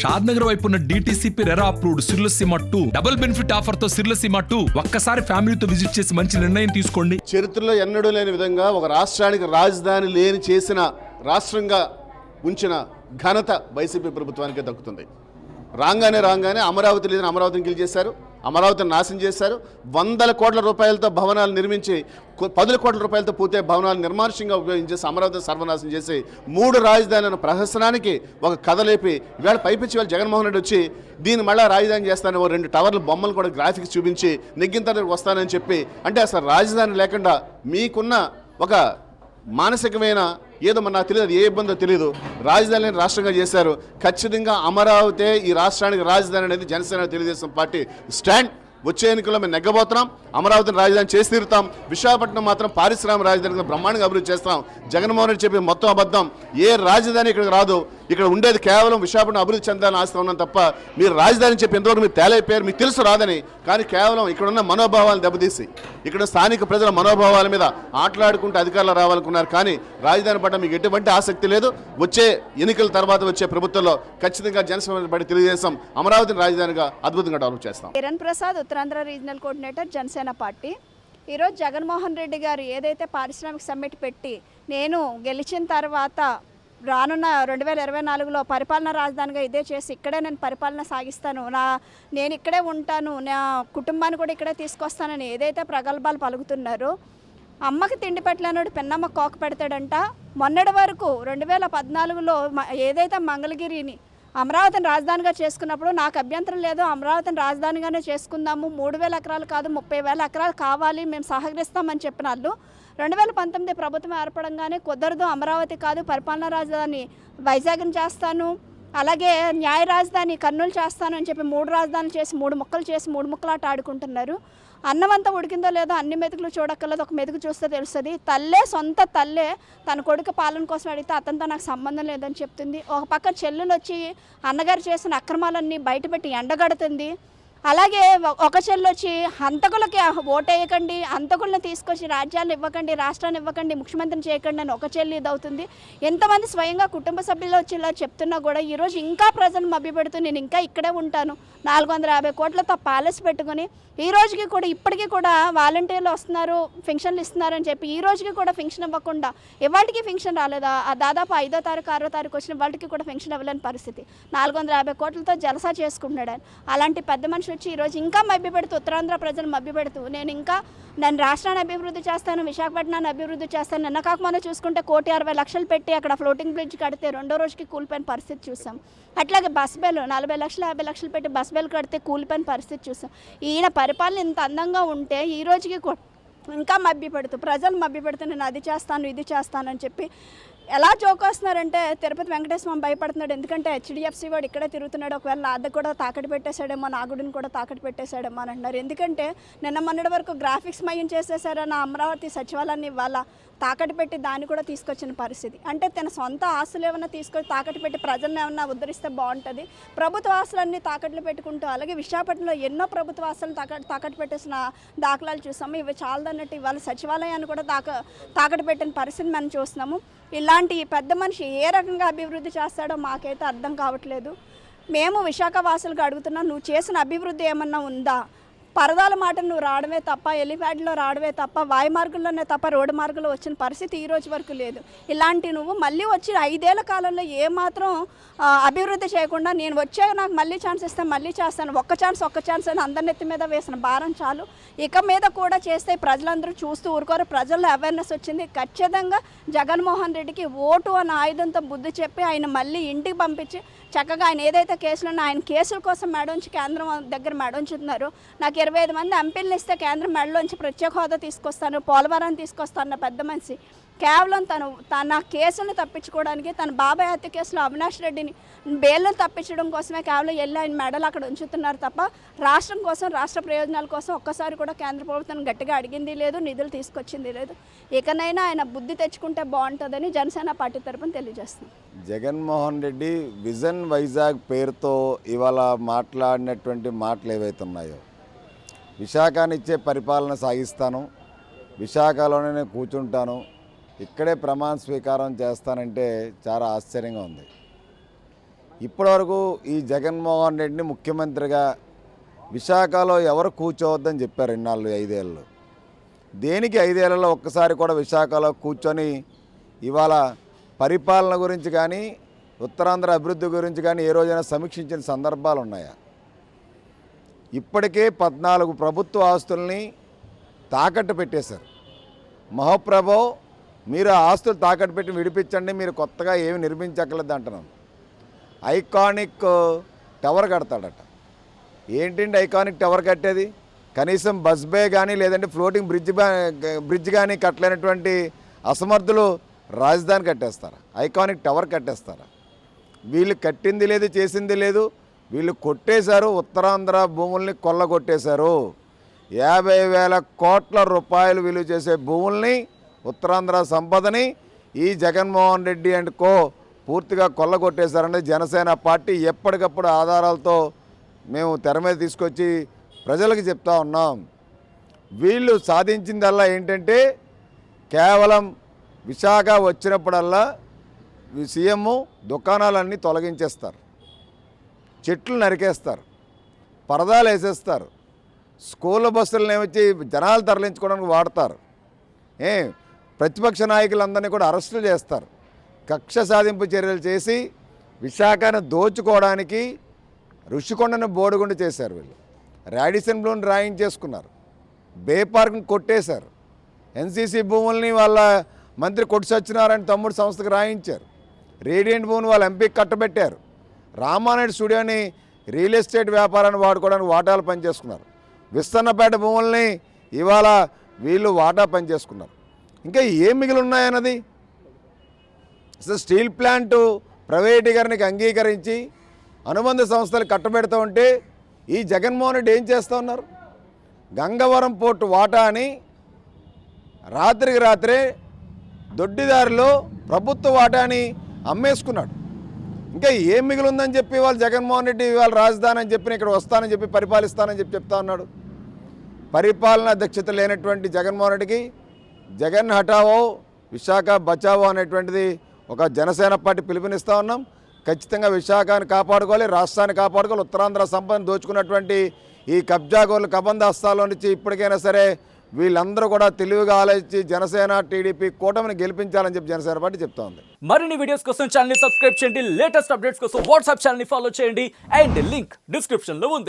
షాద్నగర్ వైపు ఉన్న DTCP RERA approved సిర్లసీమ 2 double benefit offer తో సిర్లసీమ 2 ఒక్కసారి ఫ్యామిలీతో విజిట్ చేసి మంచి నిర్ణయం తీసుకోండి. చరిత్రలో ఎన్నడూ లేని విధంగా ఒక రాష్ట్రానికి రాజధాని లేని చేసిన రాష్ట్రంగా ఉంచిన ఘనత వైసీపీ ప్రభుత్వానికే దక్కుతుంది. రాగానే అమరావతి లేదని అమరావతిని గెలిచేశారు, అమరావతిని నాశనం చేశారు. 100 కోట్ల రూపాయలతో భవనాలు నిర్మించి 10 కోట్ల రూపాయలతో పూర్తి భవనాలు నిర్మానుష్యంగా ఉపయోగించేసి అమరావతిని సర్వనాశనం చేసి 3 రాజధానుల ప్రహసనానికి ఒక కథ లేపి ఇవాళ పైపించి వాళ్ళు జగన్మోహన్ రెడ్డి వచ్చి దీన్ని మళ్ళీ రాజధాని చేస్తాను 2 టవర్ల బొమ్మలు కూడా గ్రాఫిక్స్ చూపించి నెగ్గిన తర్వాత వస్తానని చెప్పి, అంటే అసలు రాజధాని లేకుండా మీకున్న ఒక మానసికమైన ఏదో మన నాకు తెలియదు, ఏ ఇబ్బందో తెలియదు, రాజధానిని రాష్ట్రంగా చేశారు. ఖచ్చితంగా అమరావతి ఈ రాష్ట్రానికి రాజధాని అనేది జనసేన తెలుగుదేశం పార్టీ స్టాండ్. వచ్చే ఎన్నికల్లో మేము నెగ్గబోతున్నాం, అమరావతిని రాజధాని చేసి తీరుతాం. విశాఖపట్నం మాత్రం పారిశ్రామిక రాజధానిగా బ్రహ్మాండంగా అభివృద్ధి చేస్తాం. జగన్మోహన్ రెడ్డి చెప్పి మొత్తం అబద్ధం. ఏ రాజధాని ఇక్కడికి రాదు, ఇక్కడ ఉండేది కేవలం విశాఖపట్నం అభివృద్ధి చెందాలని ఆస్తి ఉన్నాం తప్ప మీరు రాజధాని చెప్పి ఎంతవరకు మీరు తేలైపోయారు, మీకు తెలుసు రాదని. కానీ కేవలం ఇక్కడున్న మనోభావాలను దెబ్బతీసి ఇక్కడ స్థానిక ప్రజల మనోభావాల మీద ఆటలాడుకుంటూ అధికారులు రావాలనుకున్నారు. కానీ రాజధాని పట్ల మీకు ఎటువంటి ఆసక్తి లేదు. వచ్చే ఎన్నికల తర్వాత వచ్చే ప్రభుత్వంలో ఖచ్చితంగా జనసేన పార్టీ తెలుగుదేశం అమరావతిని రాజధానిగా అద్భుతంగా డెవలప్ చేస్తాం. Kiran Prasad, Uttarandhra regional coordinator, Janasena party. ఈరోజు జగన్మోహన్ రెడ్డి గారు ఏదైతే పారిశ్రామిక సమ్మిట్ పెట్టి నేను గెలిచిన తర్వాత రానున్న 2024లో పరిపాలనా రాజధానిగా ఇదే చేసి ఇక్కడే నేను పరిపాలన సాగిస్తాను, నేను ఇక్కడే ఉంటాను, నా కుటుంబాన్ని కూడా ఇక్కడే తీసుకొస్తానని ఏదైతే ప్రగల్భాలు పలుకుతున్నారో, అమ్మకి తిండి పెట్టలేనోడు పెన్నమ్మ కోక పెడతాడంట. మొన్నటి వరకు 2014లో ఏదైతే మంగళగిరిని అమరావతిని రాజధానిగా చేసుకున్నప్పుడు నాకు అభ్యంతరం లేదు, అమరావతిని రాజధానిగానే చేసుకుందాము, 3,000 ఎకరాలు కాదు 30,000 ఎకరాలు కావాలి, మేము సహకరిస్తామని చెప్పిన వాళ్ళు 2019 ప్రభుత్వం ఏర్పడంగానే కుదరదు, అమరావతి కాదు పరిపాలనా రాజధాని వైజాగ్ని చేస్తాను, అలాగే న్యాయ రాజధాని కర్నూలు చేస్తాను అని చెప్పి 3 రాజధానులు చేసి 3 ముక్కలు చేసి 3 ముక్కలాట ఆడుకుంటున్నారు. అన్నం అంతా ఉడికిందో లేదో అన్ని మెతుకులు చూడక్కర్లేదు, ఒక మెతుకు చూస్తే తెలుస్తుంది. సొంత తల్లే తన కొడుకు పాలన కోసం అడిగితే అతనితో నాకు సంబంధం లేదని చెప్తుంది. ఒక పక్క చెల్లెలు వచ్చి అన్నగారు చేసిన అక్రమాలన్నీ బయటపెట్టి ఎండగడుతుంది. అలాగే ఒక చెల్లు వచ్చి హంతకులకి ఓటేయకండి, హంతకులను తీసుకొచ్చి రాజ్యాలు ఇవ్వకండి, రాష్ట్రాన్ని ఇవ్వకండి, ముఖ్యమంత్రిని చేయకండి అని ఒక చెల్లి ఇదవుతుంది. ఎంతమంది స్వయంగా కుటుంబ సభ్యులు వచ్చి ఇలా చెప్తున్నా కూడా ఈరోజు ఇంకా ప్రజలు మభ్యపెడుతూ నేను ఇంకా ఇక్కడే ఉంటాను 450 కోట్లతో ప్యాలెస్ పెట్టుకుని ఈ రోజుకి కూడా ఇప్పటికీ కూడా వాలంటీర్లు వస్తున్నారు, ఫంక్షన్లు ఇస్తున్నారని చెప్పి ఈ రోజుకి కూడా ఫంక్షన్ ఇవ్వకుండా ఇవాళకి ఫంక్షన్ రాలేదా, దాదాపు 5వ తారీఖు 6వ తారీఖు వచ్చిన వాళ్ళకి కూడా ఫంక్షన్ ఇవ్వలేని పరిస్థితి. 450 కోట్లతో జలసా చేసుకుంటున్నాడు. అలాంటి పెద్ద మనిషి వచ్చి ఈరోజు ఇంకా మభ్యపెడుతూ ఉత్తరాంధ్ర ప్రజలు మభ్యపెడుతూ నేను రాష్ట్రాన్ని అభివృద్ధి చేస్తాను, విశాఖపట్నాన్ని అభివృద్ధి చేస్తాను. నిన్న కాకమొన్న చూసుకుంటే 1,60,00,000 పెట్టి అక్కడ ఫ్లోటింగ్ బ్రిడ్జ్ కడితే 2వ రోజుకి కూలిపోయిన పరిస్థితి చూసాం. అట్లాగే బస్ బేలు 40 లక్షలు 50 లక్షలు పెట్టి బస్ బేలు కడితే కూలిపోయిన పరిస్థితి చూసాం. ఈయన పరిపాలన ఇంత అందంగా ఉంటే ఈ రోజుకి ఇంకా మభ్యపెడుతూ ప్రజలు మభ్యపెడుతూ నేను అది చేస్తాను ఇది చేస్తానని చెప్పి ఎలా జోకొస్తున్నారంటే తిరుపతి వెంకటేశ్వర భయపడుతున్నాడు. ఎందుకంటే HDFC వాడు ఇక్కడే తిరుగుతున్నాడు, ఒకవేళ నాది కూడా తాకట్టు పెట్టేశాడేమో, నా గుడిని కూడా తాకట్టు పెట్టేశాడేమో అని అంటున్నారు. ఎందుకంటే నిన్న మొన్నటి వరకు గ్రాఫిక్స్ మయం చేసేసారన్న అమరావతి సచివాలయాన్ని ఇవాళ తాకట్టు పెట్టి దాన్ని కూడా తీసుకొచ్చిన పరిస్థితి. అంటే తన సొంత ఆస్తులు ఏమన్నా తీసుకొని తాకట్టు పెట్టి ప్రజలను ఏమన్నా ఉద్ధరిస్తే బాగుంటుంది. ప్రభుత్వ ఆస్తులన్నీ తాకట్లు పెట్టుకుంటూ అలాగే విశాఖపట్నంలో ఎన్నో ప్రభుత్వ ఆస్తులను తాకట్టు పెట్టేసిన దాఖలాలు చూసాము. ఇవి చాలదన్నట్టు ఇవాళ సచివాలయాన్ని కూడా తాకట్టు పెట్టిన పరిస్థితి మనం చూస్తున్నాము. ఇలాంటి పెద్ద మనిషి ఏ రకంగా అభివృద్ధి చేస్తాడో మాకైతే అర్థం కావట్లేదు. మేము విశాఖ వాసులకు అడుగుతున్నాం, నువ్వు చేసిన అభివృద్ధి ఏమన్నా ఉందా? పరదాల మాట నువ్వు రావడమే తప్ప, ఎలిప్యాడ్లో రావడమే తప్ప, వాయు మార్గంలోనే తప్ప రోడ్డు మార్గంలో వచ్చిన పరిస్థితి ఈ రోజు వరకు లేదు. ఇలాంటి నువ్వు మళ్ళీ వచ్చి 5 ఏళ్ల కాలంలో ఏమాత్రం అభివృద్ధి చేయకుండా నేను వచ్చాక నాకు మళ్ళీ ఛాన్స్ ఇస్తాను మళ్ళీ చేస్తాను, ఒక్క ఛాన్స్ అని అందరి నెత్తి మీద వేసిన భారం చాలు. ఇక మీద కూడా చేస్తే ప్రజలందరూ చూస్తూ ఊరుకోరు. ప్రజల్లో అవేర్నెస్ వచ్చింది. ఖచ్చితంగా జగన్మోహన్ రెడ్డికి ఓటు అన్న ఆయుధంతో బుద్ధి చెప్పి ఆయన మళ్ళీ ఇంటికి పంపించి చక్కగా ఆయన ఏదైతే కేసులున్నా ఆయన కేసుల కోసం మెడొంచి కేంద్రం దగ్గర మెడొంచుతున్నారు. నాకు 25 మంది ఎంపీలను ఇస్తే కేంద్రం మెడలోంచి ప్రత్యేక హోదా తీసుకొస్తాను, పోలవరాన్ని తీసుకొస్తాను పెద్ద మనిషి కేవలం తన కేసులను తప్పించుకోవడానికి, తన బాబాయ్ హత్య కేసులో అవినాష్ రెడ్డిని బెయిల్ను తప్పించడం కోసమే కేవలం వెళ్ళి ఆయన మెడలు అక్కడ ఉంచుతున్నారు తప్ప రాష్ట్రం కోసం రాష్ట్ర ప్రయోజనాల కోసం ఒక్కసారి కూడా కేంద్ర ప్రభుత్వం గట్టిగా అడిగింది లేదు, నిధులు తీసుకొచ్చింది లేదు. ఇకనైనా ఆయన బుద్ధి తెచ్చుకుంటే బాగుంటుందని జనసేన పార్టీ తరఫున తెలియజేస్తున్నాం. జగన్మోహన్ రెడ్డి విజన్ వైజాగ్ పేరుతో ఇవాళ మాట్లాడినటువంటి మాటలు ఏవైతే ఉన్నాయో, విశాఖనిచ్చే పరిపాలన సాగిస్తాను, విశాఖలోనే నేను కూర్చుంటాను, ఇక్కడే ప్రమాణ స్వీకారం చేస్తానంటే చాలా ఆశ్చర్యంగా ఉంది. ఇప్పటివరకు ఈ జగన్మోహన్ రెడ్డిని ముఖ్యమంత్రిగా విశాఖలో ఎవరు కూర్చోవద్దని చెప్పారు ఇన్నాళ్ళు 5 ఏళ్ళు. దేనికి 5 ఏళ్లలో ఒక్కసారి కూడా విశాఖలో కూర్చొని ఇవాళ పరిపాలన గురించి కానీ ఉత్తరాంధ్ర అభివృద్ధి గురించి కానీ ఏ రోజైనా సమీక్షించిన సందర్భాలు ఉన్నాయా? ఇప్పటికే 14 ప్రభుత్వ ఆస్తుల్ని తాకట్టు పెట్టేశారు. మహోప్రభో మీరు ఆ ఆస్తులు తాకట్టు పెట్టి విడిపించండి, మీరు కొత్తగా ఏమి నిర్మించక్కర్లేదు అంటున్నాం. ఐకానిక్ టవర్ కడతాడట. ఏంటండి ఐకానిక్ టవర్ కట్టేది? కనీసం బస్ బే కానీ లేదంటే ఫ్లోటింగ్ బ్రిడ్జ్ కానీ కట్టలేనటువంటి అసమర్థులు రాజధాని కట్టేస్తారా? Iconic tower కట్టేస్తారా? వీళ్ళు కట్టింది లేదు, చేసింది లేదు. వీళ్ళు కొట్టేశారు, ఉత్తరాంధ్ర భూముల్ని కొల్లగొట్టేశారు. 50,000 కోట్ల రూపాయలు విలువ చేసే భూముల్ని, ఉత్తరాంధ్ర సంపదని ఈ జగన్మోహన్ రెడ్డి అండ్ కో పూర్తిగా కొల్లగొట్టేశారనేది జనసేన పార్టీ ఎప్పటికప్పుడు ఆధారాలతో మేము తెర మీద తీసుకొచ్చి ప్రజలకు చెప్తా ఉన్నాం. వీళ్ళు సాధించిందల్లా ఏంటంటే కేవలం విశాఖ వచ్చినప్పుడల్లా సీఎం దుకాణాలన్నీ తొలగించేస్తారు, చెట్లు నరికేస్తారు, పరదాలు వేసేస్తారు, స్కూల్ బస్సులను ఏమొచ్చి జనాలు తరలించుకోవడానికి వాడతారు, ప్రతిపక్ష నాయకులందరినీ కూడా అరెస్టులు చేస్తారు. కక్ష సాధింపు చర్యలు చేసి విశాఖను దోచుకోవడానికి ఋషికొండను బోడిగుండు చేశారు. వీళ్ళు రాడిసన్ బ్లూని రాయించేసుకున్నారు, బే పార్క్ని కొట్టేశారు, ఎన్సీసీ భూముల్ని వాళ్ళ మంత్రి కొట్టి సత్యనారాయణ తమ్ముడు సంస్థకు రాయించారు, రేడియంట్ భూమిని వాళ్ళ ఎంపీకి కట్టబెట్టారు, రామానాయుడు స్టూడియోని రియల్ ఎస్టేట్ వ్యాపారాన్ని వాడుకోవడానికి వాటాలు పనిచేసుకున్నారు, విస్తన్నపేట భూముల్ని ఇవాళ వీళ్ళు వాటా పనిచేసుకున్నారు. ఇంకా ఏం మిగిలి ఉన్నాయన్నది? అసలు స్టీల్ ప్లాంటు ప్రైవేటీకరణకి అంగీకరించి అనుబంధ సంస్థలు కట్టబెడుతూ ఉంటే ఈ జగన్మోహన్ రెడ్డి ఏం చేస్తూ ఉన్నారు? గంగవరం పోర్టు వాటా అని రాత్రికి రాత్రే దొడ్డిదారిలో ప్రభుత్వ వాటాని అమ్మేసుకున్నాడు. ఇంకా ఏం మిగిలిందని చెప్పి వాళ్ళు జగన్మోహన్ రెడ్డి ఇవాళ రాజధాని అని చెప్పి ఇక్కడ వస్తానని చెప్పి పరిపాలిస్తానని చెప్పి చెప్తా ఉన్నాడు. పరిపాలనా దక్షత లేనటువంటి జగన్మోహన్ రెడ్డికి జగన్ హటావో విశాఖ బచావో అనేటువంటిది ఒక జనసేన పార్టీ పిలుపునిస్తూ ఉన్నాం. ఖచ్చితంగా విశాఖని కాపాడుకోవాలి, రాష్ట్రాన్ని కాపాడుకోవాలి. ఉత్తరాంధ్ర సంపదను దోచుకున్నటువంటి ఈ కబ్జాగోర్లు కబంధ హస్తాల్లో నుంచి ఇప్పటికైనా సరే వీళ్ళందరూ కూడా తెలివిగా ఆలోచించి జనసేన టీడీపీ కూటమిని గెలిపించాలని చెప్పి జనసేన పార్టీ చెప్తా ఉంది. మరిన్ని వీడియోస్ కోసం ఛానల్ ని సబ్స్క్రైబ్ చేయండి, లేటెస్ట్ అప్డేట్స్ కోసం వాట్సాప్ ఛానల్ ని ఫాలో చేయండి అండ్ లింక్ డిస్క్రిప్షన్ లో ఉంది.